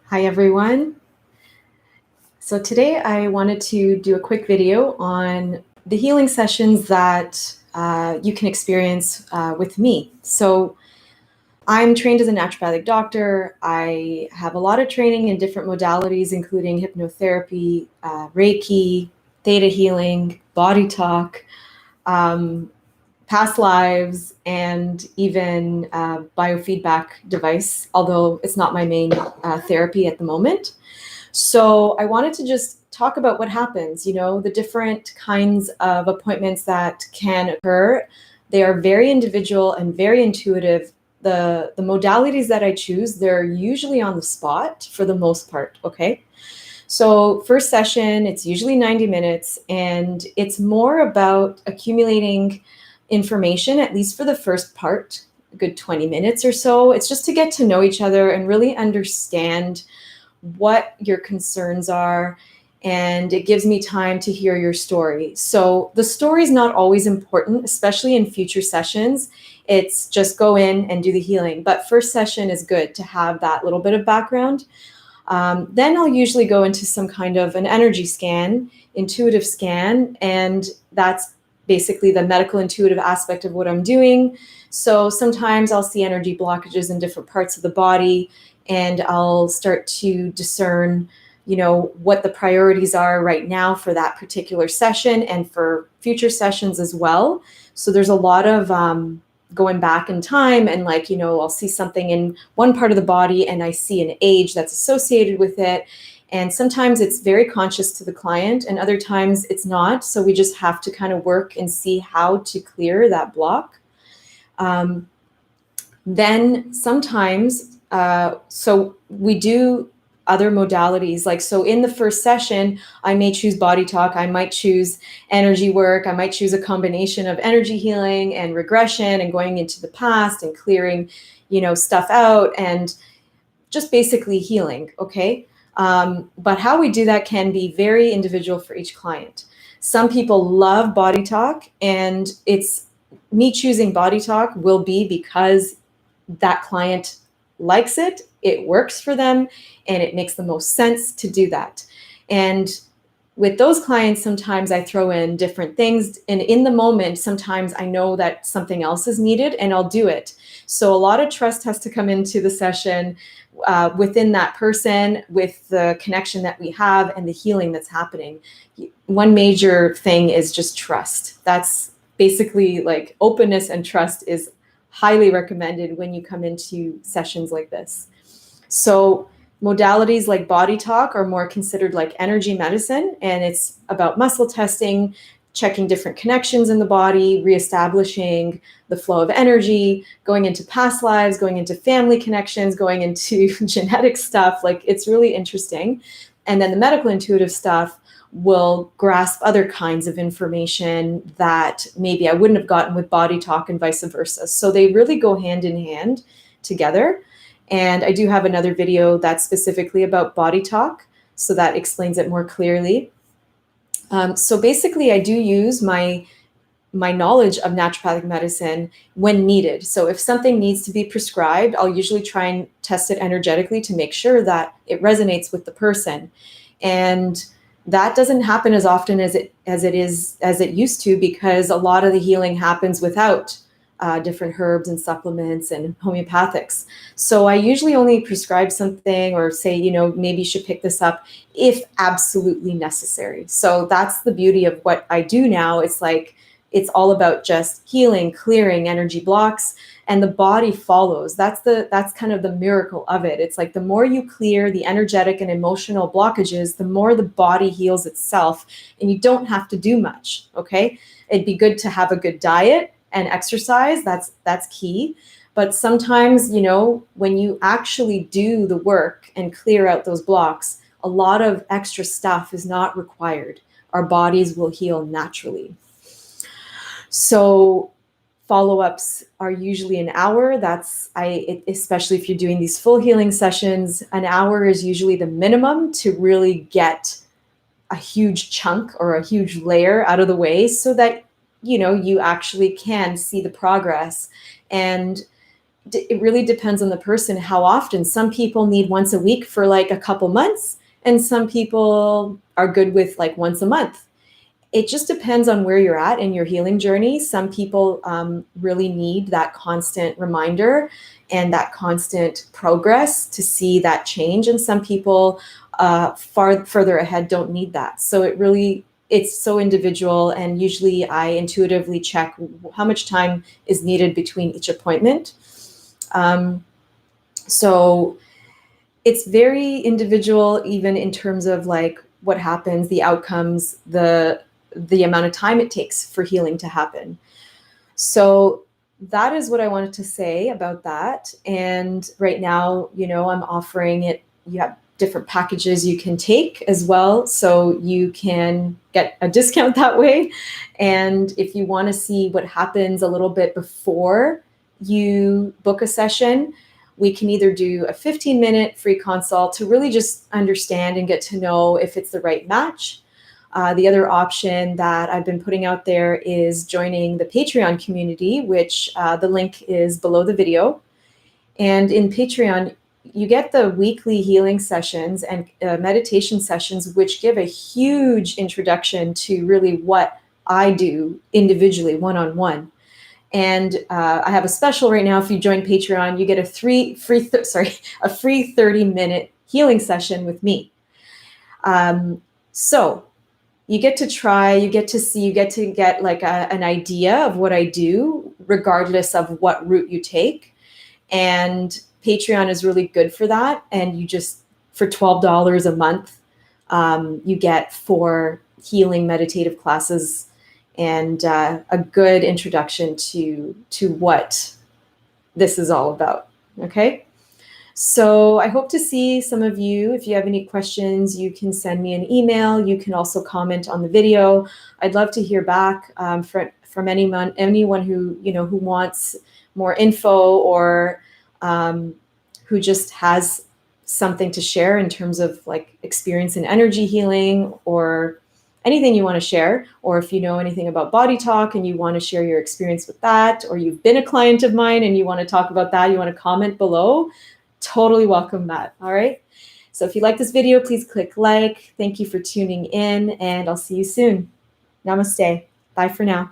Hi everyone. So today I wanted to do a quick video on the healing sessions that you can experience with me. So I'm trained as a naturopathic doctor. I have a lot of training in different modalities, including hypnotherapy, Reiki, theta healing, body talk, um, past lives, and even biofeedback device, although it's not my main therapy at the moment. So I wanted to just talk about what happens, the different kinds of appointments that can occur. They are very individual and very intuitive. The modalities that I choose, they're usually on the spot for the most part, okay? So first session, it's usually 90 minutes, and it's more about accumulating information, at least for the first part, a good 20 minutes or so. It's just to get to know each other and really understand what your concerns are, and it gives me time to hear your story. So the story is not always important, especially in future sessions. It's just go in and do the healing. But first session is good to have that little bit of background. Then I'll usually go into some kind of an energy scan, intuitive scan, and that's basically the medical intuitive aspect of what I'm doing. So sometimes I'll see energy blockages in different parts of the body, and I'll start to discern, what the priorities are right now for that particular session and for future sessions as well. So there's a lot of going back in time, and I'll see something in one part of the body and I see an age that's associated with it. And sometimes it's very conscious to the client and other times it's not. So we just have to kind of work and see how to clear that block. Then sometimes, so we do other modalities. So in the first session, I may choose body talk, I might choose energy work, I might choose a combination of energy healing and regression and going into the past and clearing, stuff out and just basically healing, okay? But how we do that can be very individual for each client. Some people love body talk, and it's me choosing body talk will be because that client likes it, it works for them, and it makes the most sense to do that. And with those clients, sometimes I throw in different things, and in the moment, sometimes I know that something else is needed and I'll do it. So a lot of trust has to come into the session within that person, with the connection that we have and the healing that's happening. One major thing is just trust. That's basically like openness, and trust is highly recommended when you come into sessions like this. So modalities like body talk are more considered like energy medicine, and it's about muscle testing, checking different connections in the body, reestablishing the flow of energy, going into past lives, going into family connections, going into genetic stuff. Like, it's really interesting. And then the medical intuitive stuff will grasp other kinds of information that maybe I wouldn't have gotten with body talk, and vice versa. So they really go hand in hand together. And I do have another video that's specifically about body talk, so that explains it more clearly. So basically, I do use my knowledge of naturopathic medicine when needed. So if something needs to be prescribed, I'll usually try and test it energetically to make sure that it resonates with the person. And that doesn't happen as often as it used to, because a lot of the healing happens without different herbs and supplements and homeopathics. So I usually only prescribe something or say, maybe you should pick this up if absolutely necessary. So that's the beauty of what I do now. It's all about just healing, clearing energy blocks, and the body follows. That's kind of the miracle of it. It's like the more you clear the energetic and emotional blockages, the more the body heals itself, and you don't have to do much, okay? It'd be good to have a good diet and exercise. That's key. But sometimes, when you actually do the work and clear out those blocks, a lot of extra stuff is not required. Our bodies will heal naturally. So follow-ups are usually an hour. Especially if you're doing these full healing sessions, an hour is usually the minimum to really get a huge chunk or a huge layer out of the way, so that you actually can see the progress. And it really depends on the person how often. Some people need once a week for like a couple months, and some people are good with like once a month. It just depends on where you're at in your healing journey. Some people really need that constant reminder and that constant progress to see that change, and some people further ahead don't need that. So it's so individual, and usually I intuitively check how much time is needed between each appointment. So it's very individual, even in terms of like what happens, the outcomes, the amount of time it takes for healing to happen. So that is what I wanted to say about that. And right now, I'm offering it. You have different packages you can take as well, so you can get a discount that way. And if you want to see what happens a little bit before you book a session, we can either do a 15-minute free consult to really just understand and get to know if it's the right match. The other option that I've been putting out there is joining the Patreon community, which the link is below the video. And in Patreon, you get the weekly healing sessions and meditation sessions, which give a huge introduction to really what I do individually, one-on-one. And I have a special right now. If you join Patreon, you get a free 30-minute healing session with me. So you get to try, you get to see, you get to get like an idea of what I do, regardless of what route you take. And Patreon is really good for that. And you just, for $12 a month, you get 4 healing meditative classes and a good introduction to what this is all about. Okay. So I hope to see some of you. If you have any questions, you can send me an email. You can also comment on the video. I'd love to hear back from anyone who wants more info, or who just has something to share in terms of like experience in energy healing, or anything you want to share. Or if you know anything about body talk and you want to share your experience with that, or you've been a client of mine and you want to talk about that, you want to comment below, totally welcome that. All right. So if you like this video, please click like. Thank you for tuning in, and I'll see you soon. Namaste. Bye for now.